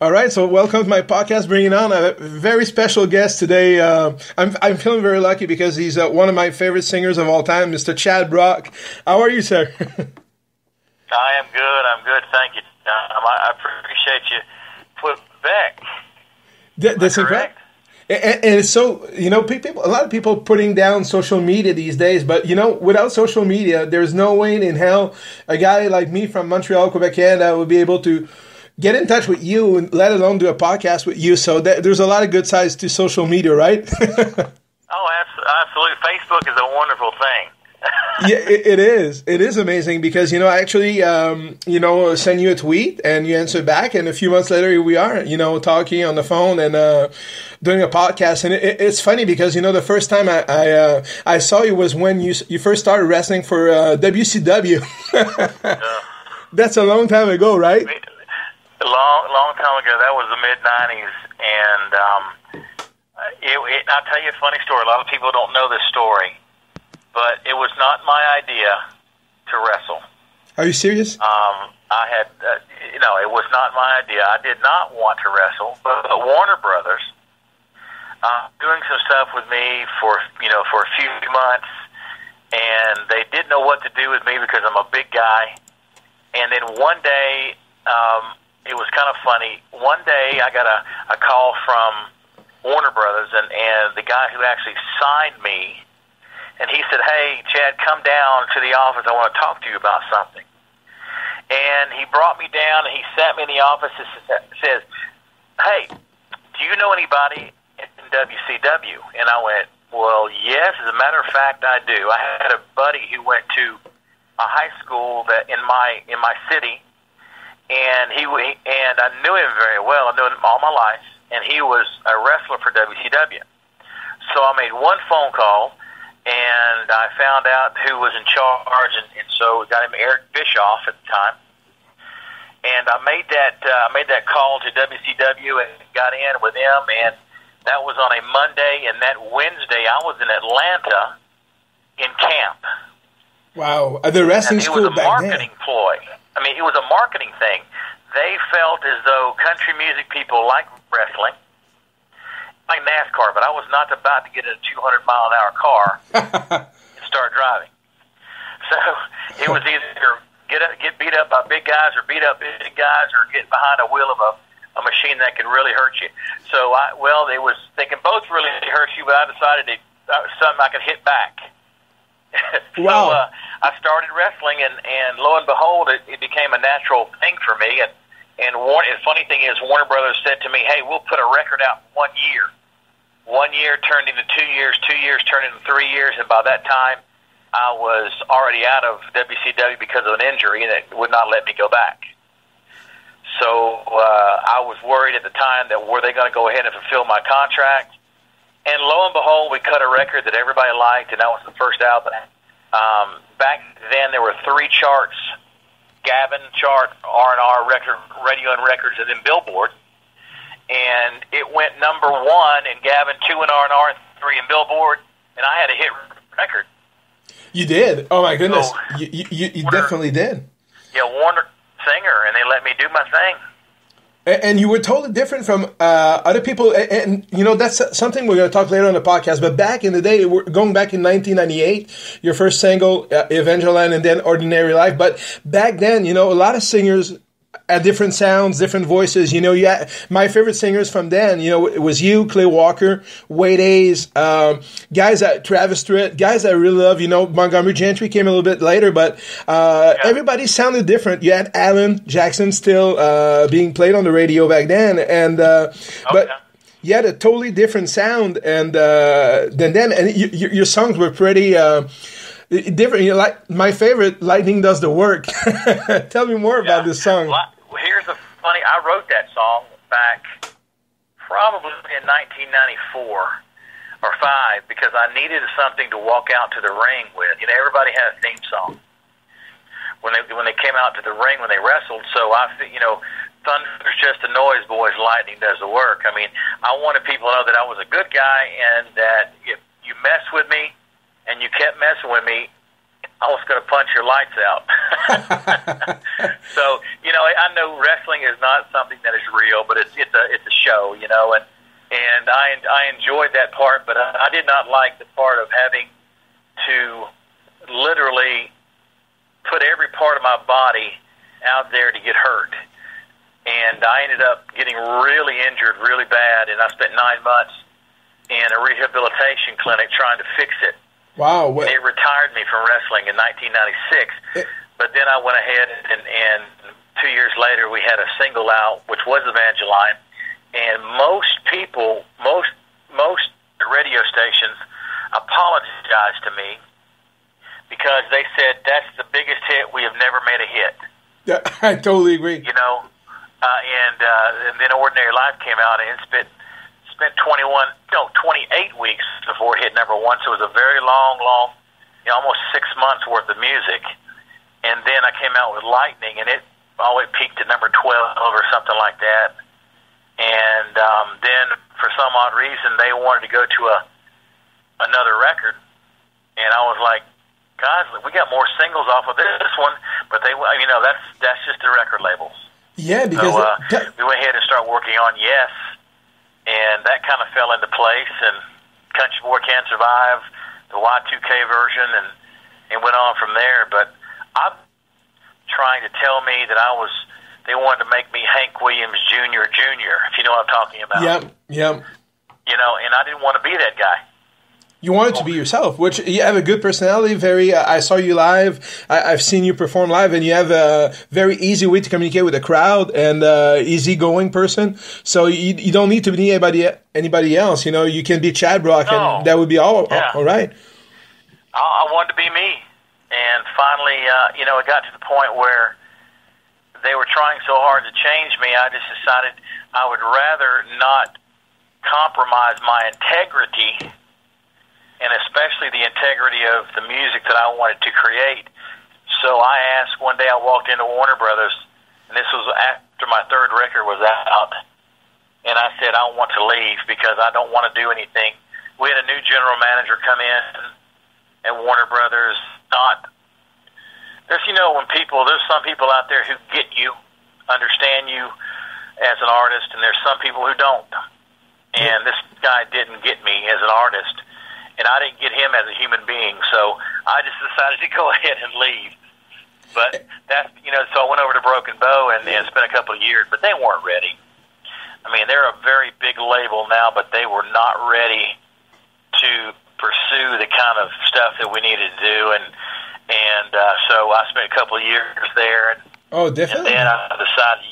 All right, so welcome to my podcast. Bringing on a very special guest today. I'm feeling very lucky because he's one of my favorite singers of all time, Mr. Chad Brock. How are you, sir? I am good. I'm good. Thank you. I appreciate you put back. That's incredible. And it's so, people, a lot of people putting down social media these days, but, without social media, there's no way in hell a guy like me from Montreal, Quebec, Canada would be able to get in touch with you, and let alone do a podcast with you. So there's a lot of good sides to social media, right? Absolutely. Facebook is a wonderful thing. Yeah, it is. It is amazing because, I actually, send you a tweet and you answer back. And a few months later, here we are, talking on the phone and doing a podcast. And it's funny because, the first time I saw you was when you first started wrestling for WCW. That's a long time ago, right? Long time ago. That was the mid-'90s. And I'll tell you a funny story. A lot of people don't know this story. But it was not my idea to wrestle. Are you serious? It was not my idea. I did not want to wrestle. But Warner Brothers, doing some stuff with me for a few months, and they didn't know what to do with me because I'm a big guy. And then one day, it was kind of funny. One day, I got a call from Warner Brothers, and the guy who actually signed me. And he said, "Hey, Chad, come down to the office. I want to talk to you about something." And he brought me down, and he sat me in the office and says, "Hey, do you know anybody in WCW?" And I went, "Well, yes, as a matter of fact, I do. I had a buddy who went to a high school that in my city, and I knew him very well. I knew him all my life, and he was a wrestler for WCW. So I made one phone call, and I found out who was in charge, and so we got him Eric Bischoff at the time. And I made that call to WCW and got in with him, and that was on a Monday, and that Wednesday I was in Atlanta in camp. Wow, the wrestling school back then. It was a marketing ploy. I mean, it was a marketing thing. They felt as though country music people like wrestling, like NASCAR, but I was not about to get in a 200-mile-an-hour car and start driving. So it was either get beat up by big guys or beat up big guys or get behind a wheel of a machine that could really hurt you. So they can both really hurt you, but I decided something I could hit back. Wow. So I started wrestling, and lo and behold, it became a natural thing for me. And the funny thing is, Warner Brothers said to me, "Hey, we'll put a record out in 1 year." 1 year turned into 2 years, 2 years turned into 3 years, and by that time, I was already out of WCW because of an injury, and it would not let me go back. So I was worried at the time that were they going to go ahead and fulfill my contract? And lo and behold, we cut a record that everybody liked, and that was the first album. Back then, there were 3 charts: Gavin chart, R&R, record, radio and records, and then Billboard. And it went number 1 in Gavin, 2 in R&R, and 3 in Billboard, and I had a hit record. You did? Oh my goodness! So, you Warner, definitely did. Yeah, Warner singer, and they let me do my thing. And you were totally different from other people, and that's something we're going to talk later on the podcast. But back in the day, we're going back in 1998, your first single, Evangeline, and then Ordinary Life. But back then, a lot of singers had different sounds, different voices. My favorite singers from then, it was you, Clay Walker, Wade Hayes, guys at Travis Tritt, guys I really love. Montgomery Gentry came a little bit later, but everybody sounded different. You had Alan Jackson still being played on the radio back then, and but you had a totally different sound and than them, and your songs were pretty different. Like my favorite, "Lightning Does the Work." Tell me more about this song. Well, here's the funny. I wrote that song back probably in 1994 or 5 because I needed something to walk out to the ring with. Everybody had a theme song when they came out to the ring when they wrestled. So Thunder's just a noise, boys. Lightning does the work. I mean, I wanted people to know that I was a good guy and that if you mess with me and you kept messing with me, I was going to punch your lights out. So, you know, I know wrestling is not something that is real, but it's a show, you know, and I enjoyed that part, but I did not like the part of having to literally put every part of my body out there to get hurt. And I ended up getting really injured really bad, and I spent 9 months in a rehabilitation clinic trying to fix it. Wow. It retired me from wrestling in 1996. But then I went ahead and 2 years later we had a single out, which was Evangeline. And most people, most radio stations apologized to me because they said, that's the biggest hit. We have never made a hit. Yeah, I totally agree. You know, and then Ordinary Life came out, and it spent 28 weeks before it hit number one. So it was a very long, you know, almost 6 months worth of music. And then I came out with Lightning, and it always peaked at number 12 or something like that. And then for some odd reason, they wanted to go to another record, and I was like, guys, we got more singles off of this one, but they, you know, that's just the record labels. Yeah, because we went ahead and started working on Yes, and that kind of fell into place. And Country Boy Can't Survive, the Y2K version, and went on from there. But I'm trying to tell me that they wanted to make me Hank Williams Jr., if you know what I'm talking about. Yep. You know, and I didn't want to be that guy. You wanted to be yourself, which you have a good personality. Very, I saw you live. I've seen you perform live, and you have a very easy way to communicate with the crowd and easygoing person. So you don't need to be anybody else. You know, you can be Chad Brock, and that would be all right. I wanted to be me, and finally, you know, it got to the point where they were trying so hard to change me. I just decided I would rather not compromise my integrity, and especially the integrity of the music that I wanted to create. So I asked, one day I walked into Warner Brothers, and this was after my third record was out, and I said, I want to leave because I don't want to do anything. We had a new general manager come in at Warner Brothers. You know, there's some people out there who get you, understand you as an artist, and there's some people who don't. And this guy didn't get me as an artist, and I didn't get him as a human being, so I just decided to go ahead and leave. But that's, you know, so I went over to Broken Bow and spent a couple of years, but they weren't ready. I mean, they're a very big label now, but they were not ready to pursue the kind of stuff that we needed to do, and so I spent a couple of years there. Oh, definitely. And then I decided.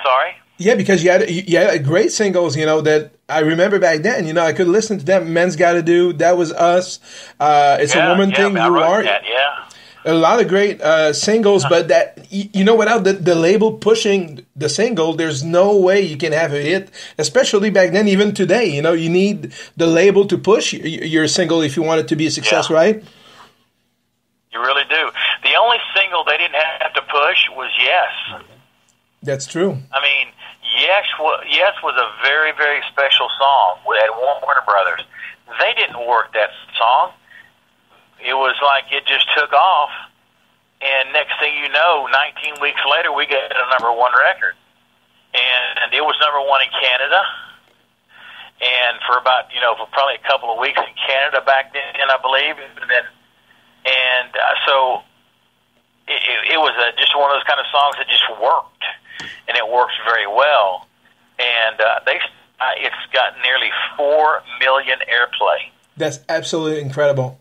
Sorry. Yeah, because you had great singles, you know, that I remember back then. You know, I could listen to them. Men's Gotta Do, That Was Us. It's a Woman Thing. I You wrote Are. That, yeah. A lot of great singles, but that, you know, without the label pushing the single, there's no way you can have a hit, especially back then, even today. You know, you need the label to push your single if you want it to be a success, right? You really do. The only single they didn't have to push was Yes. That's true. I mean, Yes was a very, very special song at Warner Brothers. They didn't work that song. It was like it just took off, and next thing you know, 19 weeks later, we got a number one record. And it was number one in Canada, and for about, you know, for probably a couple of weeks in Canada back then, I believe, so it was just one of those kind of songs that just worked, and it works very well. And it's got nearly 4 million airplay. That's absolutely incredible.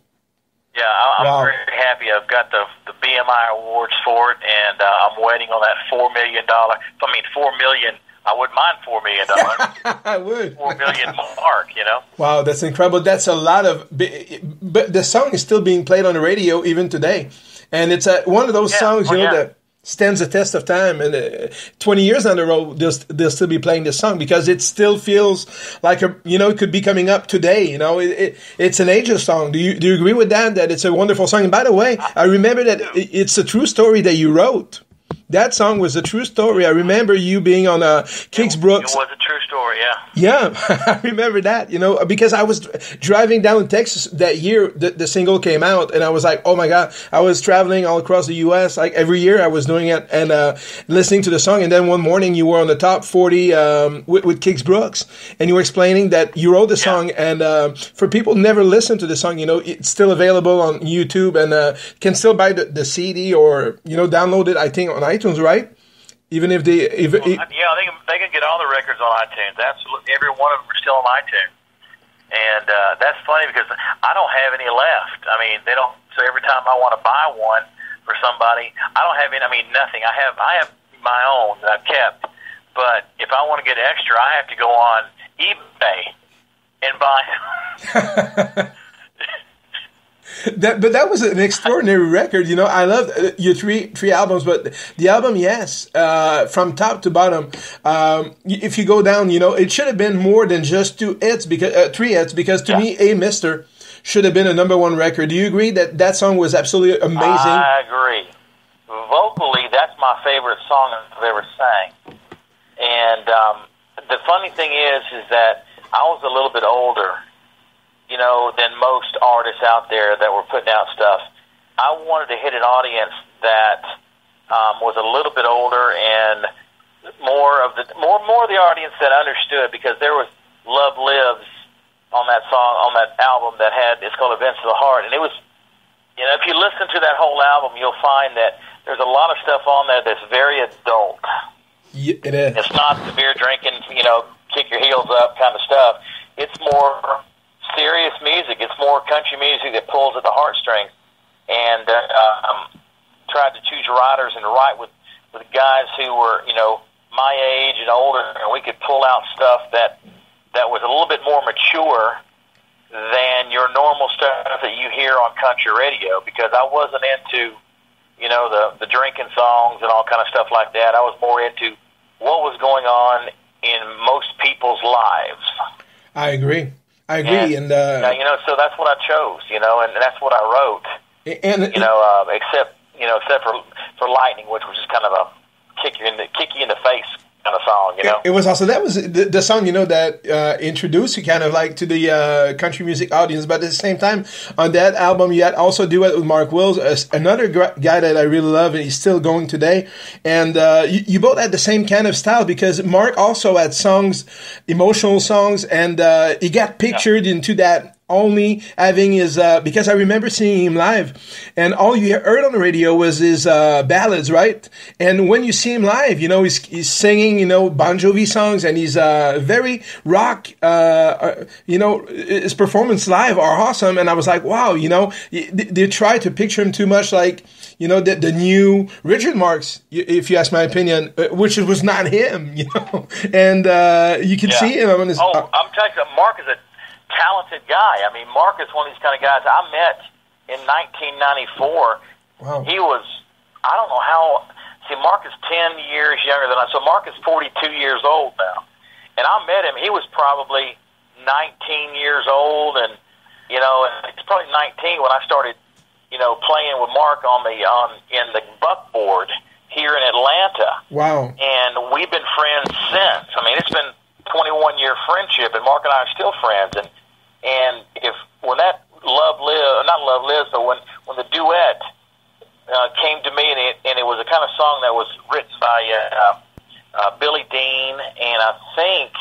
Yeah, I'm very happy. I've got the BMI awards for it, and I'm waiting on that $4 million. $4 million. I wouldn't mind $4 million. I would. $4 million mark, you know. Wow, that's incredible. That's a lot of. But the song is still being played on the radio even today, and it's one of those songs, you know, that stands the test of time. And 20 years down the road, they'll still be playing this song because it still feels like it could be coming up today. You know, it's an ageless song. Do you agree with that? That it's a wonderful song. And by the way, I remember that it's a true story that you wrote. That song was a true story. I remember you being on Kix Brooks. It was a true story, yeah. Yeah, I remember that, because I was driving down in Texas that year the single came out, and I was like, oh my God, I was traveling all across the U.S. like every year I was doing it and listening to the song. And then one morning you were on the top 40 with Kix Brooks, and you were explaining that you wrote the song. And for people who never listened to the song, it's still available on YouTube and can still buy the CD or, download it, I think, on iTunes, right? Even if they... they can get all the records on iTunes. Absolutely. Every one of them are still on iTunes. And that's funny because I don't have any left. I mean, they don't... So every time I want to buy one for somebody, I don't have any... I mean, nothing. I have my own that I've kept. But if I want to get extra, I have to go on eBay and buy... But that was an extraordinary record. I love your three albums, but the album, yes, from top to bottom. If you go down, it should have been more than just three hits, because to me, A Mister should have been a number one record. Do you agree that song was absolutely amazing? I agree. Vocally, that's my favorite song I've ever sang. And the funny thing is that I was a little bit older, than most artists out there that were putting out stuff. I wanted to hit an audience that was a little bit older and more of the audience that understood, because there was Love Lives on that song, on that album it's called Events of the Heart. And it was, if you listen to that whole album, you'll find that there's a lot of stuff on there that's very adult. Yeah, it is. It's not severe drinking, kick your heels up kind of stuff. It's more serious music. It's more country music that pulls at the heartstrings. And tried to choose writers and write with guys who were, my age and older, and we could pull out stuff that was a little bit more mature than your normal stuff that you hear on country radio, because I wasn't into, the drinking songs and all kind of stuff like that. I was more into what was going on in most people's lives. I agree. And so that's what I chose, and that's what I wrote. And except for Lightning, which was just kind of a kick you in the face kind of song, It was also, that was the song, that introduced you kind of like to the country music audience. But at the same time, on that album, you had also duet with Mark Wills, another guy that I really love, and he's still going today. And you both had the same kind of style, because Mark also had songs, emotional songs, and he got pictured into that only having his, because I remember seeing him live, and all you heard on the radio was his ballads, right? And when you see him live, he's singing, Bon Jovi songs, and he's very rock, his performance live are awesome. And I was like, wow, they try to picture him too much like, the new Richard Marx, if you ask my opinion, which was not him, and you can see him on his... I'm telling you, Mark is a talented guy. I mean, Mark is one of these kind of guys I met in 1994. Wow. He was, I don't know how, Mark is 10 years younger than I, so Mark is 42 years old now. And I met him, he was probably 19 years old, and, it's probably 19 when I started, playing with Mark in the buckboard here in Atlanta. Wow. And we've been friends since. I mean, it's been 21-year friendship, and Mark and I are still friends. And when that not Love Lives, but when the duet came to me, and it was a kind of song that was written by Billy Dean, and I think,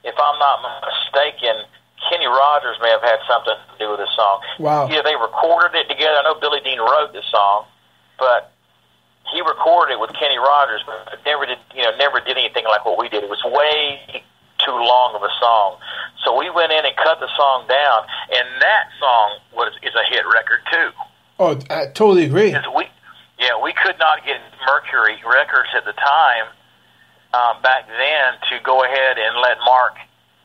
if I'm not mistaken, Kenny Rogers may have had something to do with this song. Wow. Yeah, they recorded it together. I know Billy Dean wrote this song, but he recorded it with Kenny Rogers, but never did anything like what we did. It was way too long of a song. So we went in and cut the song down, and that song is a hit record too. Oh, I totally agree. We could not get Mercury Records at the time back then to go ahead and let Mark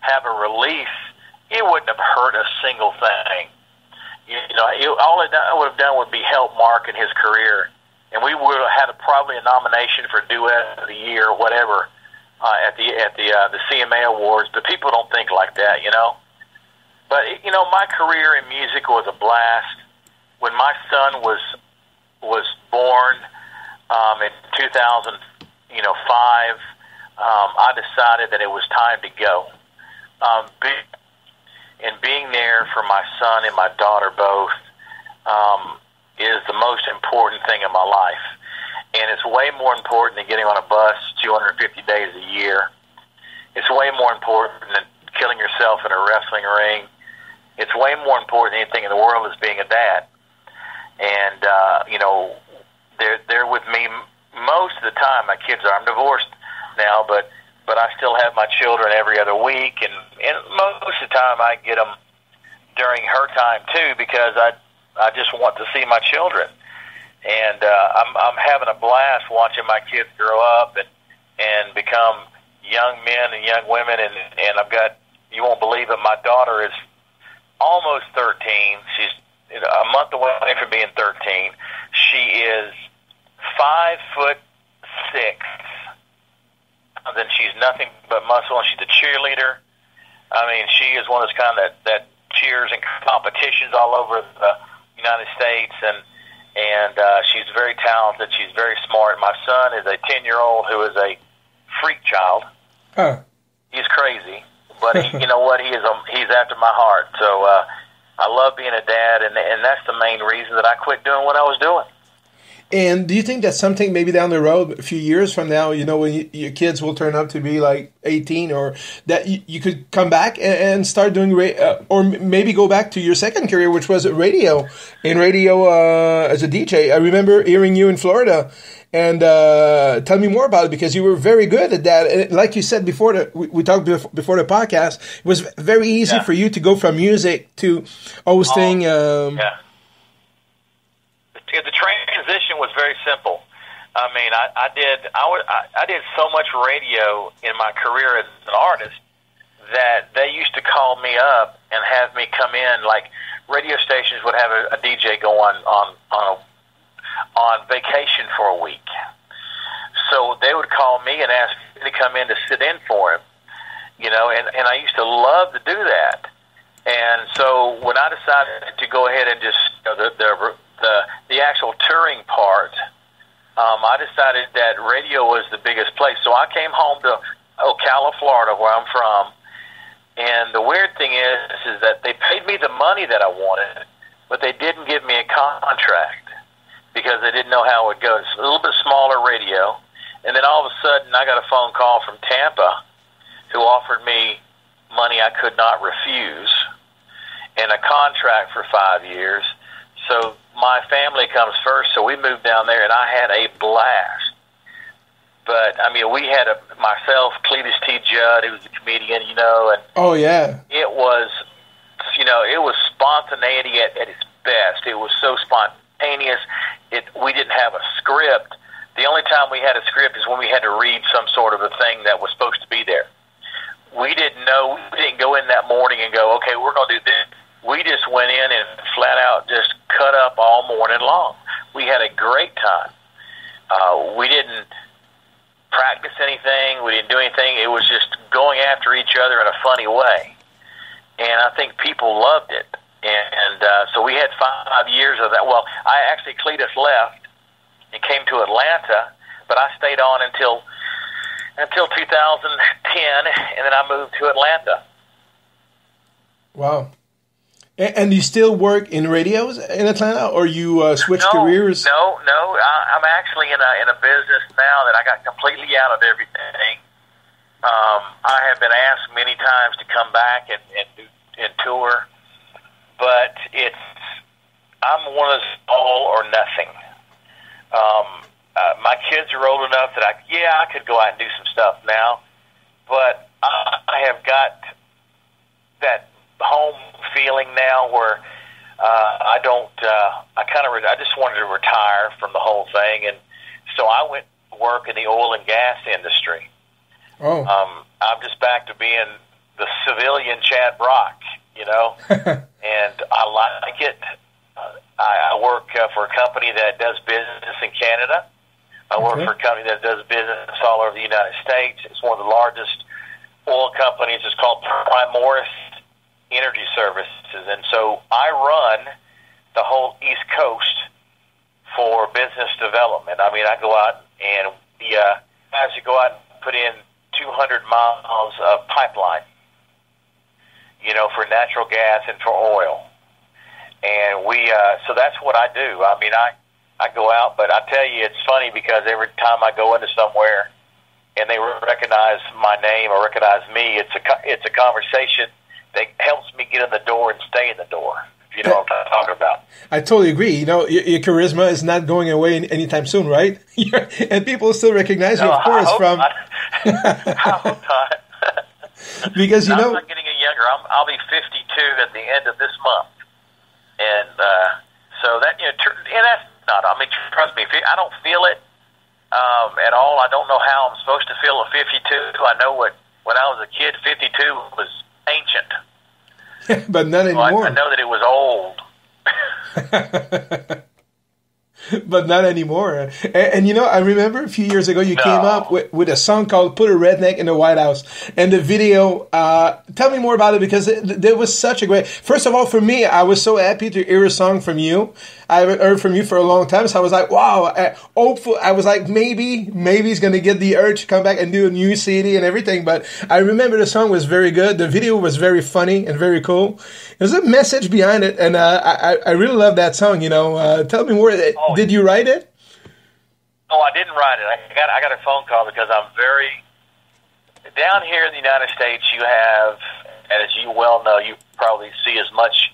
have a release. It wouldn't have hurt a single thing. All it would have done would be help Mark in his career, and we would have had probably a nomination for Duet of the Year or whatever. At the CMA Awards, but people don't think like that, But my career in music was a blast. When my son was born, in 2005, I decided that it was time to go. And being there for my son and my daughter both is the most important thing in my life. And it's way more important than getting on a bus 250 days a year. It's way more important than killing yourself in a wrestling ring. It's way more important than anything in the world is being a dad. And, they're with me most of the time. My kids are. I'm divorced now, but I still have my children every other week. And most of the time I get them during her time, too, because I just want to see my children. And I'm having a blast watching my kids grow up and become young men and young women. And I've got, you won't believe it, my daughter is almost 13. She's a month away from being 13. She is 5'6". Then she's nothing but muscle, and she's a cheerleader. I mean, she is one of those kind that cheers in competitions all over the United States, and she's very talented. She's very smart. My son is a 10-year-old who is a freak child. Huh. He's crazy, but you know what? He's after my heart. So I love being a dad, and that's the main reason that I quit doing what I was doing. And do you think that's something maybe down the road, a few years from now, when your kids will turn up to be like 18, or that you could come back and start doing, or maybe go back to your second career, which was radio as a DJ? I remember hearing you in Florida, and tell me more about it, because you were very good at that. And like you said before, we talked before the podcast, it was very easy for you to go from music to hosting. The transition was very simple. I mean, I did so much radio in my career as an artist that they used to call me up and have me come in. Like, radio stations would have a DJ go on vacation for a week, so they would call me and ask me to come in to sit in for him. And I used to love to do that. And so when I decided to go ahead and just the actual touring part, I decided that radio was the biggest place. So I came home to Ocala, Florida, where I'm from. And the weird thing is that they paid me the money that I wanted, but they didn't give me a contract because they didn't know how it would go. It's a little bit smaller radio. And then all of a sudden I got a phone call from Tampa who offered me money I could not refuse and a contract for 5 years. So my family comes first, so we moved down there, and I had a blast. But, I mean, we had myself, Cletus T. Judd, who was a comedian, and oh, yeah. It was, it was spontaneity at its best. It was so spontaneous. We didn't have a script. The only time we had a script is when we had to read some sort of a thing that was supposed to be there. We didn't know. We didn't go in that morning and go, okay, we're going to do this. We just went in and flat out just cut up all morning long. We had a great time. We didn't practice anything. We didn't do anything. It was just going after each other in a funny way. And I think people loved it. And so we had 5 years of that. Well, Cletus left and came to Atlanta, but I stayed on until 2010, and then I moved to Atlanta. Wow. And you still work in radios in Atlanta, or you switched careers? No. I'm actually in a business now that I got completely out of everything. I have been asked many times to come back and tour, but I'm one of those all or nothing. My kids are old enough that I could go out and do some stuff now, but I have got that home feeling now where I just wanted to retire from the whole thing, and so I went to work in the oil and gas industry. Oh. I'm just back to being the civilian Chad Brock, and I like it. I work for a company that does business in Canada. I work for a company that does business all over the United States. It's one of the largest oil companies. It's called Primoris Energy Services. And so I run the whole East Coast for business development. I mean, I go out and the guys who go out and put in 200 miles of pipeline, for natural gas and for oil. And so that's what I do. I mean, I go out, but I tell you, it's funny because every time I go into somewhere and they recognize my name or recognize me, it's a conversation that helps me get in the door and stay in the door. If you know what I'm talking about. I totally agree. Your charisma is not going away anytime soon, right? And people still recognize you, of course, from. I hope not. Because I'm not getting any younger. I'll be 52 at the end of this month, and so that and that's not. I mean, trust me, I don't feel it at all. I don't know how I'm supposed to feel at 52. I know when I was a kid, 52 was ancient, but not anymore. I know that it was old. But not anymore. And I remember a few years ago you came up with a song called Put a Redneck in the White House. And the video, tell me more about it, because there was such a great... First of all, for me, I was so happy to hear a song from you. I haven't heard from you for a long time, so I was like, wow. Hopeful. I was like, maybe he's going to get the urge to come back and do a new CD and everything. But I remember the song was very good. The video was very funny and very cool. There's a message behind it, and I really love that song. Tell me more. Did you write it? No, I didn't write it. I got a phone call because I'm very down here in the United States. You have, and as you well know, you probably see as much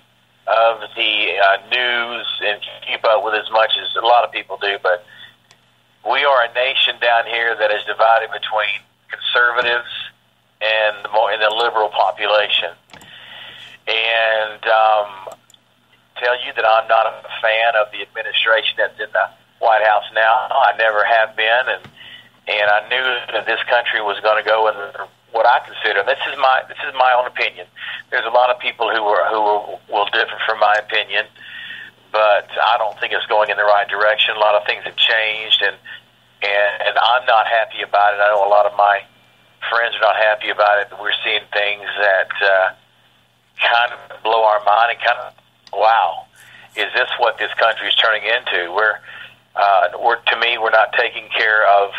of the news and keep up with as much as a lot of people do. But we are a nation down here that is divided between conservatives and the liberal population. And tell you that I'm not a fan of the administration that's in the White House now. I never have been, and I knew that this country was going to go in what I consider. This is my own opinion. There's a lot of people who will differ from my opinion, but I don't think it's going in the right direction. A lot of things have changed, and I'm not happy about it. I know a lot of my friends are not happy about it. We're seeing things that kind of blow our mind and kind of, wow, is this what this country is turning into? To me, we're not taking care of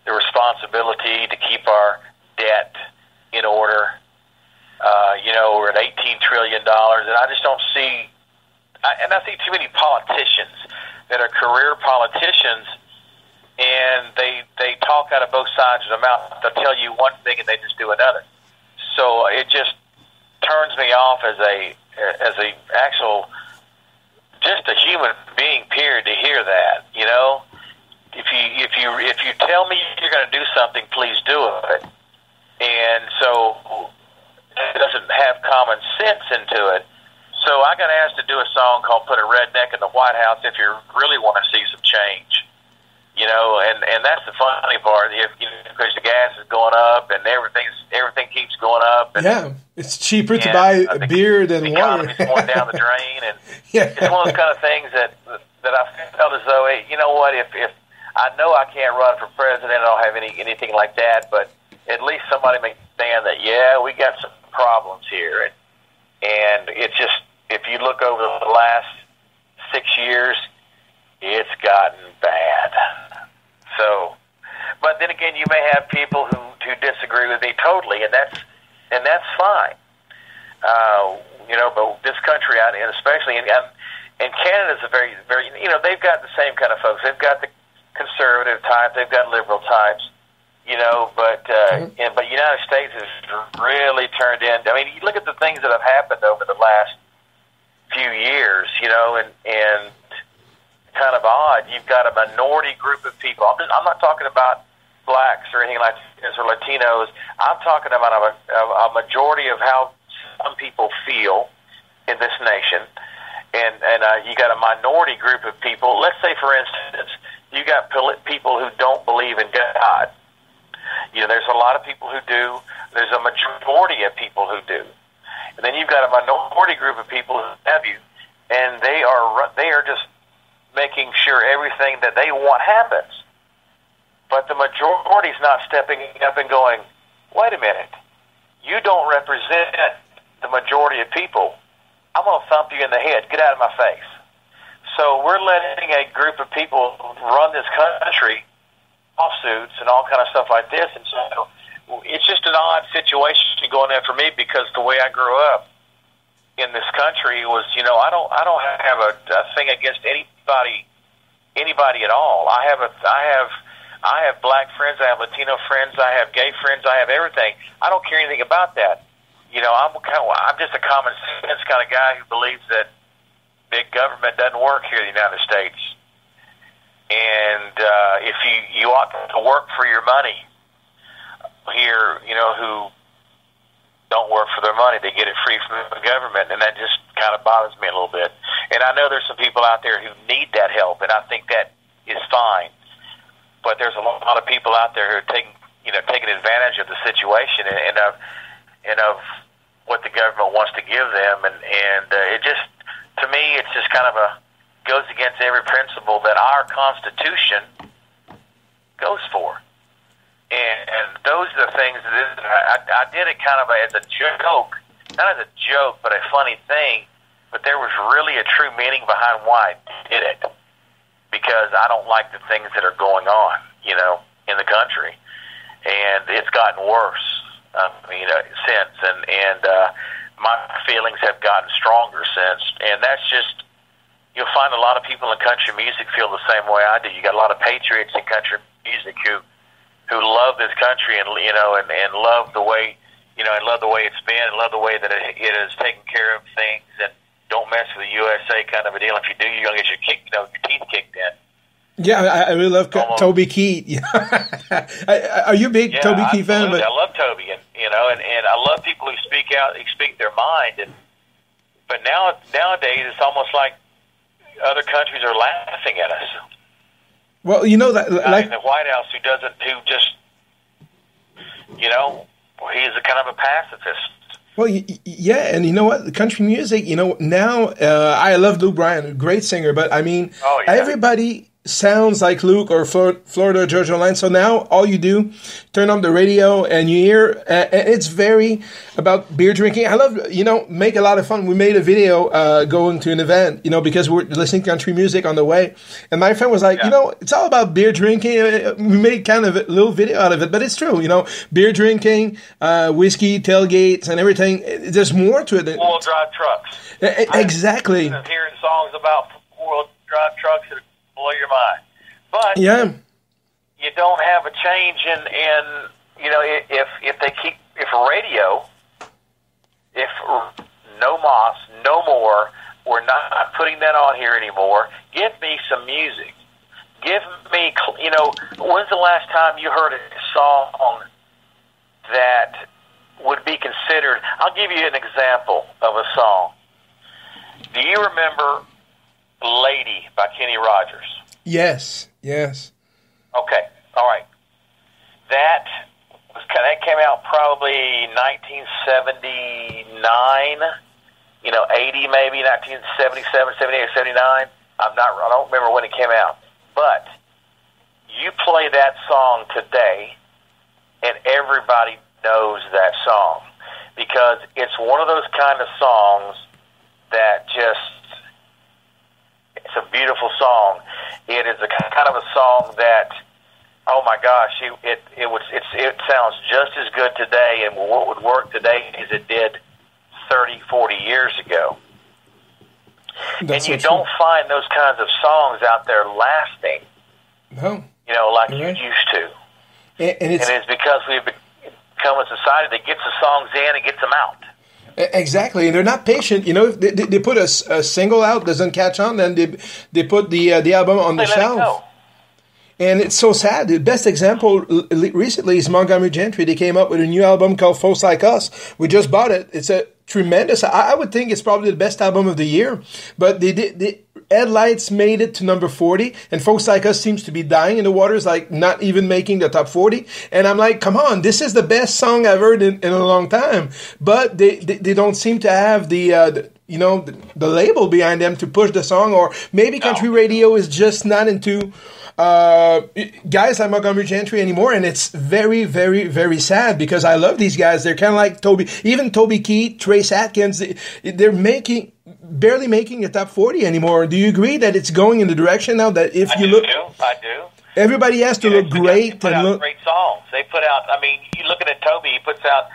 the responsibility to keep our debt in order. We're at $18 trillion, and I just don't see, and I see too many politicians that are career politicians, and they talk out of both sides of their mouth. They'll tell you one thing and they just do another. So it just turns me off as a actual, just a human being, period, to hear that. If you tell me you're going to do something, please do it. And so it doesn't have common sense into it. So I got asked to do a song called "Put a Redneck in the White House" if you really want to see some change. And that's the funny part. Because the gas is going up and everything keeps going up. And, yeah, it's cheaper to buy beer than the water. The economy's going down the drain, and yeah. It's one of those kind of things that I felt as though, hey, you know what? If I know I can't run for president, I don't have anything like that, but at least somebody may understand that. Yeah, we got some problems here, and it's just, if you look over the last 6 years, it's gotten bad. So, but then again, you may have people who disagree with me totally, and that's fine. But this country, and especially and Canada's a very, very, they've got the same kind of folks. They've got the conservative type, they've got liberal types, but but United States has really turned into. I mean, you look at the things that have happened over the last few years, and kind of odd. You've got a minority group of people. I'm not talking about blacks or anything like this or Latinos. I'm talking about a majority of how some people feel in this nation, and you got a minority group of people. Let's say, for instance, you got people who don't believe in God. There's a lot of people who do. There's a majority of people who do, and then you've got a minority group of people who have you, and they are just making sure everything that they want happens. But the majority's not stepping up and going, wait a minute, you don't represent the majority of people. I'm going to thump you in the head. Get out of my face. So we're letting a group of people run this country, lawsuits and all kind of stuff like this. And so it's just an odd situation going there for me, because the way I grew up in this country was, I don't have a thing against anybody at all. I have black friends, I have Latino friends, I have gay friends, I have everything. I don't care anything about that. I'm just a common sense kind of guy who believes that big government doesn't work here in the United States. And if you ought to work for your money here, who don't work for their money, they get it free from the government, and that just kind of bothers me a little bit. And I know there's some people out there who need that help, and I think that is fine. But there's a lot of people out there who are taking advantage of the situation and of what the government wants to give them, and it just, to me, it's just kind of goes against every principle that our Constitution goes for. And those are the things that I did it kind of as a joke, not as a joke, but a funny thing. But there was really a true meaning behind why I did it, because I don't like the things that are going on, in the country, and it's gotten worse. Since, and my feelings have gotten stronger since, and that's just, you'll find a lot of people in country music feel the same way I do. You got a lot of patriots in country music who love this country and love the way, and love the way it's been, and love the way that it has taken care of things, and don't mess with the USA kind of a deal. If you do, you're gonna get your teeth kicked in. Yeah, I really love Toby Keith. Are you a big Toby Keith fan? But I love Toby, and I love people who speak their mind. But nowadays, it's almost like other countries are laughing at us. Well, that in the White House, who he's a kind of a pacifist. Well, yeah, and you know what? The country music, now I love Luke Bryan, great singer, but I mean, everybody sounds like Luke or Florida Georgia Line. So now all you do, turn on the radio and you hear, and it's very about beer drinking. I love, make a lot of fun. We made a video going to an event, because we're listening to country music on the way. And my friend was like, it's all about beer drinking. We made kind of a little video out of it, but it's true, beer drinking, whiskey, tailgates, and everything. There's more to it. Four-wheel drive trucks. Exactly. I'm hearing songs about four-wheel drive trucks that blow your mind, but you don't have a change in if radio, if no Moss, no more, we're not putting that on here anymore. Give me some music. Give me, when's the last time you heard a song that would be considered? I'll give you an example of a song. Do you remember Lady by Kenny Rogers? Yes. Okay, all right. That came out probably 1979, 80 maybe, 1977, 78, 79. I don't remember when it came out. But you play that song today, and everybody knows that song, because it's one of those kind of songs that it's a beautiful song. It is a kind of a song that, oh my gosh, it sounds just as good today, and what would work today as it did 30, 40 years ago. And you don't find those kinds of songs out there lasting. No. Like you used to. And it's because we've become a society that gets the songs in and gets them out. Exactly, and they're not patient. If they put a single out, doesn't catch on, then they put the album on the shelf. And it's so sad. The best example recently is Montgomery Gentry. They came up with a new album called Folks Like Us. We just bought it. It's a tremendous. I would think it's probably the best album of the year. But the Headlights made it to number 40, and Folks Like Us seems to be dying in the waters, like not even making the top 40. And I'm like, come on, this is the best song I've heard in a long time. But they don't seem to have the label behind them to push the song, or maybe country radio is just not into guys like Montgomery Gentry anymore, and it's very, very, very sad, because I love these guys. They're kind of like Toby Keith, Trace Atkins. They're making barely making a top 40 anymore. Do you agree that it's going in the direction now that if you look... I do. Everybody has to look great. They put out great songs. They put out, I mean, you looking at Toby, he puts out,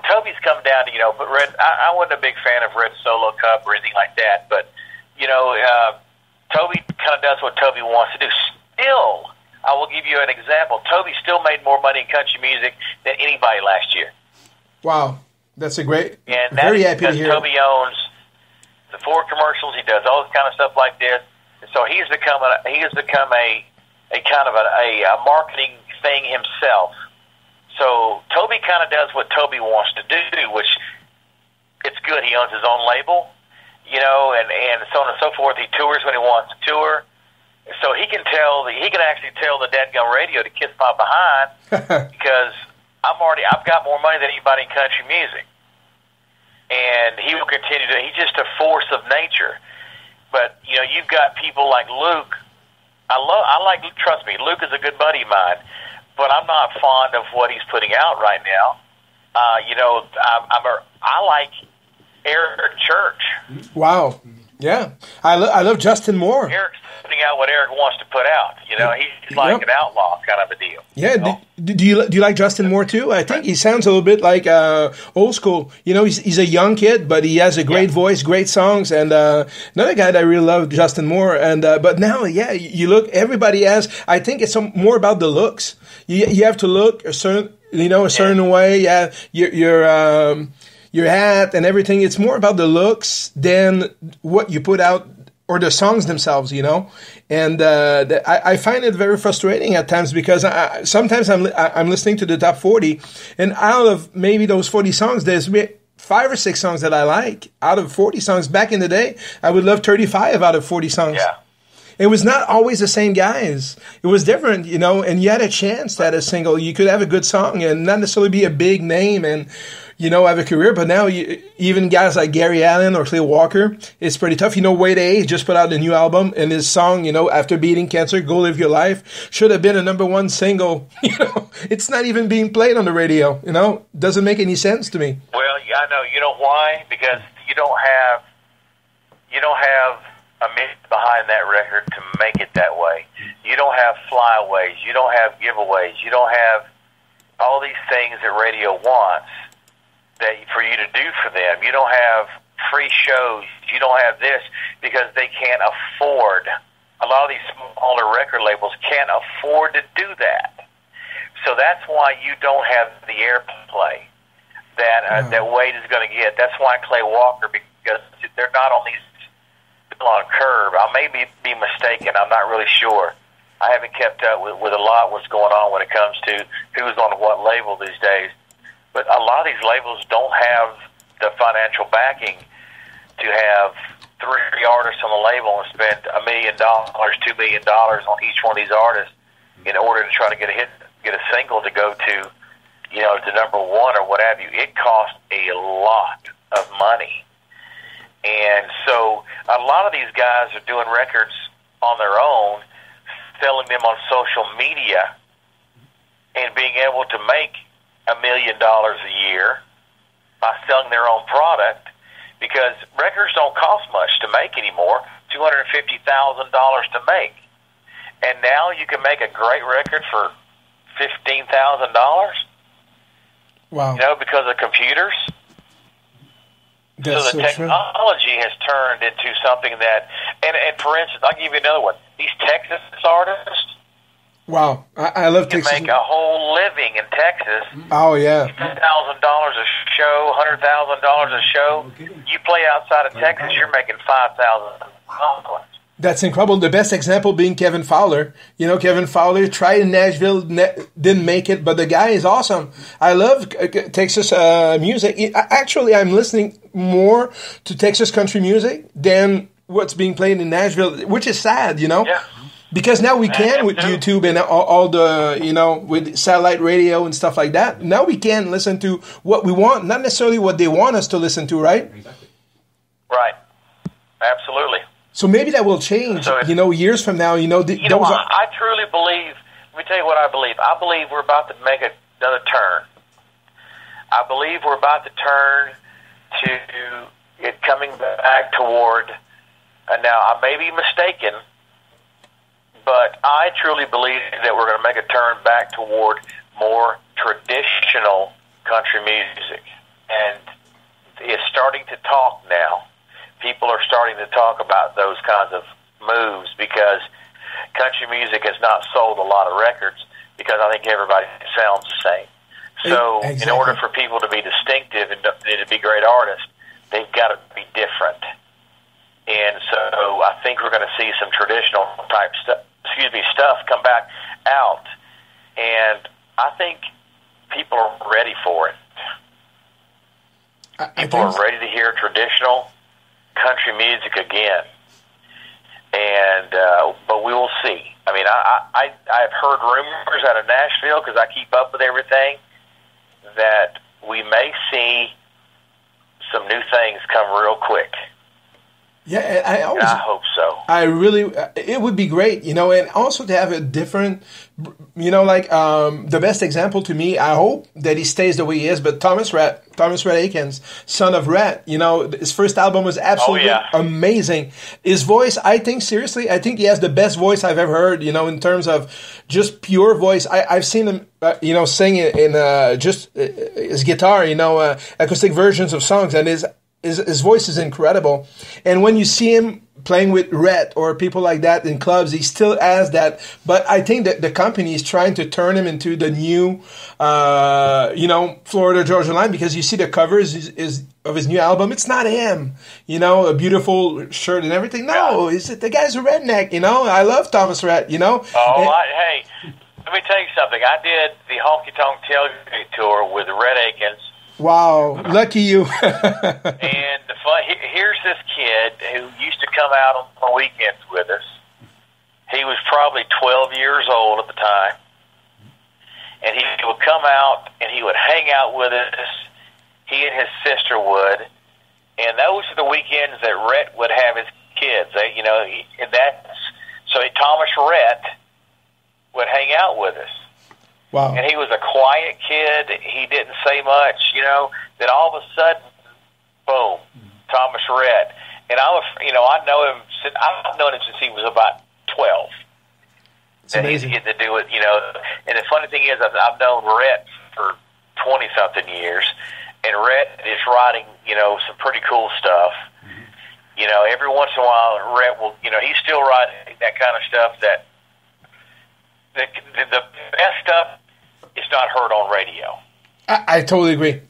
Toby's come down to, but I wasn't a big fan of Red Solo Cup or anything like that, but, Toby kind of does what Toby wants to do. Still, I will give you an example. Toby still made more money in country music than anybody last year. Wow. That's a great, and very happy to hear. Toby owns the Ford commercials. He does all this kind of stuff like this. And so he has become a kind of a marketing thing himself. So Toby kind of does what Toby wants to do, which it's good. He owns his own label, and so on and so forth. He tours when he wants to tour. So he can actually tell the dadgum radio to kiss my behind because I've got more money than anybody in country music. And he will continue to, he's just a force of nature. But, you've got people like Luke. Trust me, Luke is a good buddy of mine, but I'm not fond of what he's putting out right now. I like Eric Church. Wow. Yeah. I love Justin Moore. Eric's putting out what Eric wants to put out. He's like an outlaw kind of a deal. Yeah. Do you like Justin Moore too? I think he sounds a little bit like old school. He's a young kid, but he has a great voice, great songs. And another guy that I really love, Justin Moore. And but now, you look. Everybody has. I think it's more about the looks. You have to look a certain way. Yeah, your hat and everything. It's more about the looks than what you put out or the songs themselves, And I find it very frustrating at times because sometimes I'm listening to the top 40, and out of maybe those 40 songs, there's 5 or 6 songs that I like. Out of 40 songs back in the day, I would love 35 out of 40 songs. Yeah. It was not always the same guys. It was different, and you had a chance that a single, you could have a good song and not necessarily be a big name and, have a career. But now even guys like Gary Allen or Clay Walker, it's pretty tough. Wade A just put out a new album, and his song, After Beating Cancer, Go Live Your Life, should have been a #1 single. It's not even being played on the radio, Doesn't make any sense to me. Well, I know. You know why? Because you don't have a myth behind that record to make it that way. You don't have flyaways. You don't have giveaways. You don't have all these things that radio wants for you to do for them. You don't have free shows. You don't have this because they can't afford. A lot of these smaller record labels can't afford to do that. So that's why you don't have the airplay that Wade is going to get. That's why Clay Walker, because they're not on these on curve. I may be mistaken. I'm not really sure. I haven't kept up with a lot what's going on when it comes to who's on what label these days. But a lot of these labels don't have the financial backing to have 3 artists on the label and spend $1 million, $2 million on each one of these artists in order to try to get a single to go to, to #1 or what have you. It costs a lot of money. And so a lot of these guys are doing records on their own, selling them on social media, and being able to make $1 million a year by selling their own product, because records don't cost much to make anymore, $250,000 to make. And now you can make a great record for $15,000. Wow. Because of computers. That's so the technology has turned into something that, and for instance, I'll give you another one. These Texas artists. Wow, I love Texas. You can make a whole living in Texas. Oh yeah. $10,000 a show, $100,000 a show. You play outside of Texas, you're making $5,000. That's incredible. The best example being Kevin Fowler. Kevin Fowler tried in Nashville, didn't make it, but the guy is awesome. I love Texas music. Actually, I'm listening more to Texas country music than what's being played in Nashville, which is sad, Yeah. Because now we can with YouTube and all the, with satellite radio and stuff like that. Now we can listen to what we want, not necessarily what they want us to listen to, right? Right. Absolutely. So maybe that will change, years from now. I truly believe, let me tell you what I believe. I believe we're about to make another turn. I believe we're about to turn to it coming back toward, and now I may be mistaken, but I truly believe that we're going to make a turn back toward more traditional country music. And it's starting to talk now. People are starting to talk about those kinds of moves because country music has not sold a lot of records because I think everybody sounds the same. So Exactly. In order for people to be distinctive and to be great artists, they've got to be different. And so I think we're going to see some traditional type stuff come back out. And I think people are ready for it. People are ready to hear traditional country music again. And but we will see. I mean, I've heard rumors out of Nashville because I keep up with everything that we may see some new things come real quick. Yeah, I hope so. I really, it would be great, you know, and also to have a different, you know, like the best example to me, I hope that he stays the way he is, but Thomas Rhett Akins, son of Rhett, you know, his first album was absolutely amazing. His voice, I think he has the best voice I've ever heard, you know, in terms of just pure voice. I've seen him, you know, sing in just his guitar, you know, acoustic versions of songs, and his voice is incredible. And when you see him playing with Rhett or people like that in clubs, he still has that. But I think that the company is trying to turn him into the new, you know, Florida Georgia Line, because you see the covers of his new album. It's not him, you know, a beautiful shirt and everything. No, the guy's a redneck, you know. I love Thomas Rhett, you know. Hey, let me tell you something. I did the Honky Tonk Tailgate Tour with Rhett Akins. Wow, lucky you. And here's this kid who used to come out on the weekends with us. He was probably 12 years old at the time. And he would come out and he would hang out with us. He and his sister would. And those are the weekends that Rhett would have his kids. You know, Thomas Rhett would hang out with us. Wow. And he was a quiet kid. He didn't say much, you know. Then all of a sudden, boom, Thomas Rhett. And I've known him since he was about 12. It's amazing. He's getting to do it, you know. And the funny thing is, I've known Rhett for 20-something years, and Rhett is writing, you know, some pretty cool stuff. You know, every once in a while, Rhett will, you know, he's still writing that kind of stuff that the best stuff is not heard on radio. I totally agree.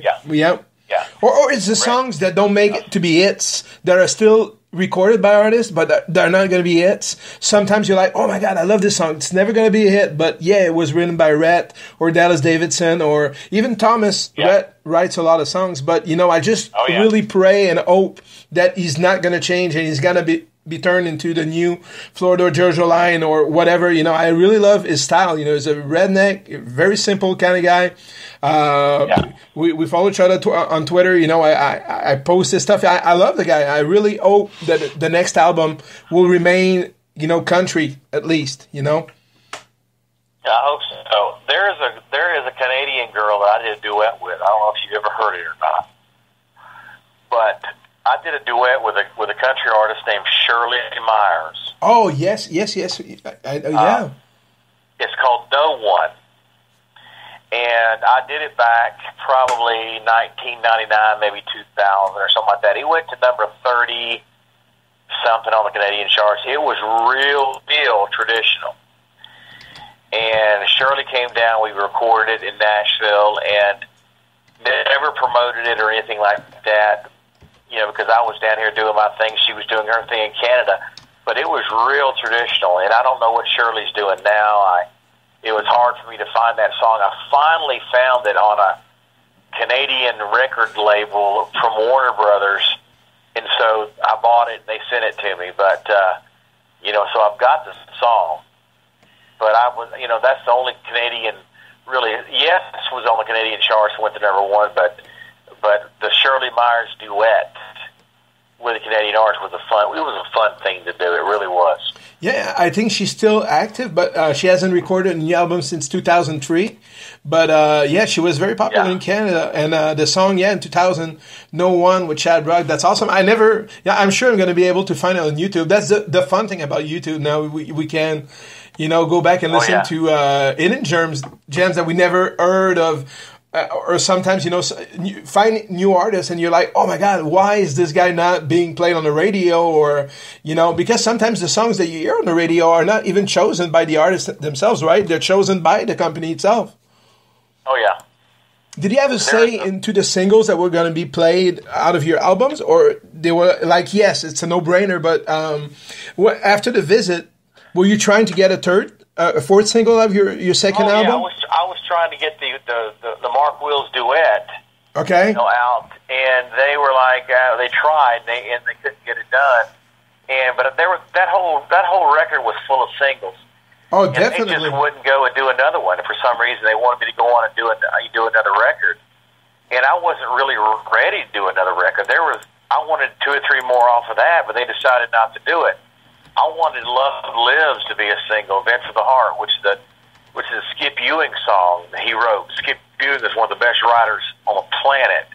Yeah. Or it's the songs that don't make it to be hits that are still recorded by artists, but they're not going to be hits. Sometimes you're like, oh my God, I love this song. It's never going to be a hit, but yeah, it was written by Rhett or Dallas Davidson or even Thomas. Rhett writes a lot of songs, but you know, I just really pray and hope that he's not going to change and he's going to be turned into the new Florida or Georgia Line or whatever. You know, I really love his style. You know, he's a redneck, very simple kind of guy. We follow each other on Twitter. You know, I post his stuff. I love the guy. I really hope that the next album will remain, you know, country at least, you know. I hope so. There is a Canadian girl that I did a duet with. I don't know if you've ever heard it or not, but I did a duet with a country artist named Shirley Myers. Oh, yes. Yeah. It's called No One. And I did it back probably 1999, maybe 2000 or something like that. He went to number 30-something on the Canadian charts. It was real deal traditional. And Shirley came down. We recorded it in Nashville and never promoted it or anything like that. You know, because I was down here doing my thing, she was doing her thing in Canada. But it was real traditional, and I don't know what Shirley's doing now. It was hard for me to find that song. I finally found it on a Canadian record label from Warner Brothers, and so I bought it, and they sent it to me. But, you know, so I've got the song. But that's the only Canadian, really. Yes, was on the Canadian charts, went to number one, but the Shirley Myers duet with the Canadian Arts was a fun thing to do. It really was. Yeah, I think she's still active, but she hasn't recorded a new album since 2003. But yeah, she was very popular in Canada, and the song, in 2000, "No One" with Chad Brock, that's awesome. I'm sure I'm going to be able to find it on YouTube. That's the fun thing about YouTube now. We can, go back and listen to hidden gems that we never heard of. Or sometimes, find new artists and you're like, oh my God, why is this guy not being played on the radio? Or, because sometimes the songs that you hear on the radio are not even chosen by the artists themselves, right? They're chosen by the company itself. Oh, yeah. Did you have a say into the singles that were going to be played out of your albums? Or they were like, yes, it's a no-brainer, but after the visit, were you trying to get a fourth single of your second album? I was trying to get the Mark Wills duet, out, and they were like they tried, and they couldn't get it done. But that whole record was full of singles. Oh, and definitely. They just wouldn't go and do another one. And for some reason, they wanted me to go on and do another record, and I wasn't really ready to do another record. I wanted 2 or 3 more off of that, but they decided not to do it. I wanted "Love Lives" to be a single, "Vent for the Heart," which is a Skip Ewing song that he wrote. Skip Ewing is one of the best writers on the planet,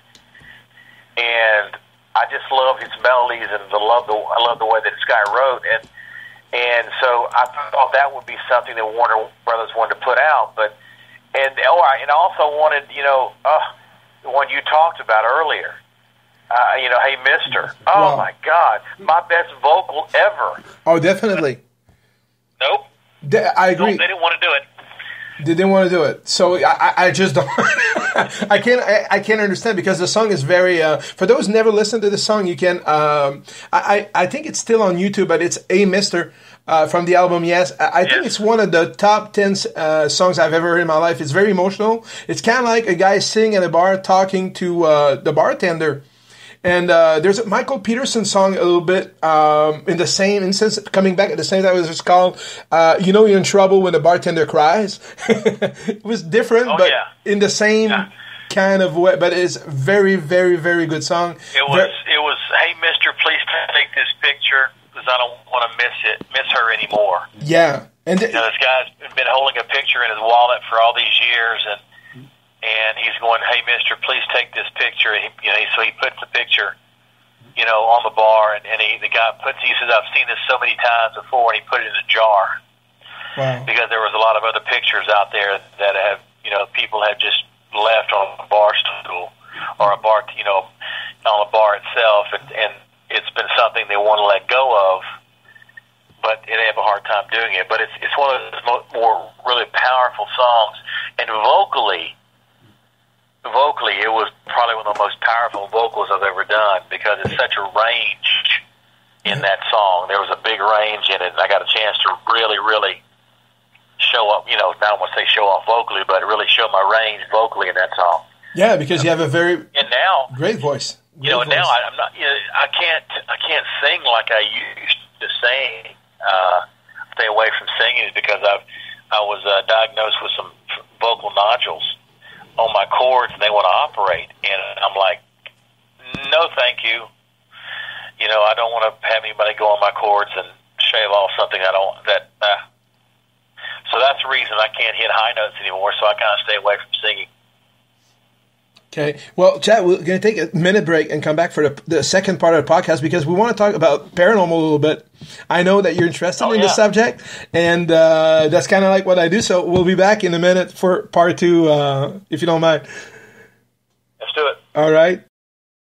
and I just love his melodies and I love the way that this guy wrote, and so I thought that would be something that Warner Brothers wanted to put out. And I also wanted the one you talked about earlier. "Hey Mister." Oh, wow. My God. My best vocal ever. Oh, definitely. Nope. I agree. Nope, they didn't want to do it. They didn't want to do it. So I just don't. I can't understand because the song is very. For those who never listened to the song, you can. I think it's still on YouTube, but it's "Hey Mister" from the album. Yes, I think it's one of the top 10 songs I've ever heard in my life. It's very emotional. It's kind of like a guy sitting at a bar talking to the bartender. And there's a Michael Peterson song a little bit in the same instance, coming back at the same time. It was called "You're in Trouble When the Bartender Cries." It was different, but in the same kind of way. But it's very, very, very good song. It was "Hey Mister, please take this picture because I don't want to miss her anymore." Yeah, and this guy's been holding a picture in his wallet for all these years, and he's going, "Hey, Mister, please take this picture." And so he puts the picture, on the bar, and the guy he says, "I've seen this so many times before," and he put it in a jar. Wow. Because there was a lot of other pictures out there that have, people have just left on a bar stool or a bar, on a bar itself, and it's been something they want to let go of, but they have a hard time doing it. But it's one of those more really powerful songs, and vocally, it was probably one of the most powerful vocals I've ever done because it's such a range in that song. There was a big range in it, and I got a chance to really, really show up, I don't want to say show off vocally, but really show my range vocally in that song. Yeah, because you have a very great voice. Now I'm not, I can't sing like I used to sing. Stay away from singing because I was diagnosed with some vocal nodules on my cords, and they want to operate, and I'm like, no, thank you. I don't want to have anybody go on my cords and shave off something I don't. So that's the reason I can't hit high notes anymore. So I kind of stay away from singing. Okay. Well, Chad, we're going to take a minute break and come back for the second part of the podcast because we want to talk about paranormal a little bit. I know that you're interested in the subject, and that's kind of like what I do. So we'll be back in a minute for part 2, if you don't mind. Let's do it. All right.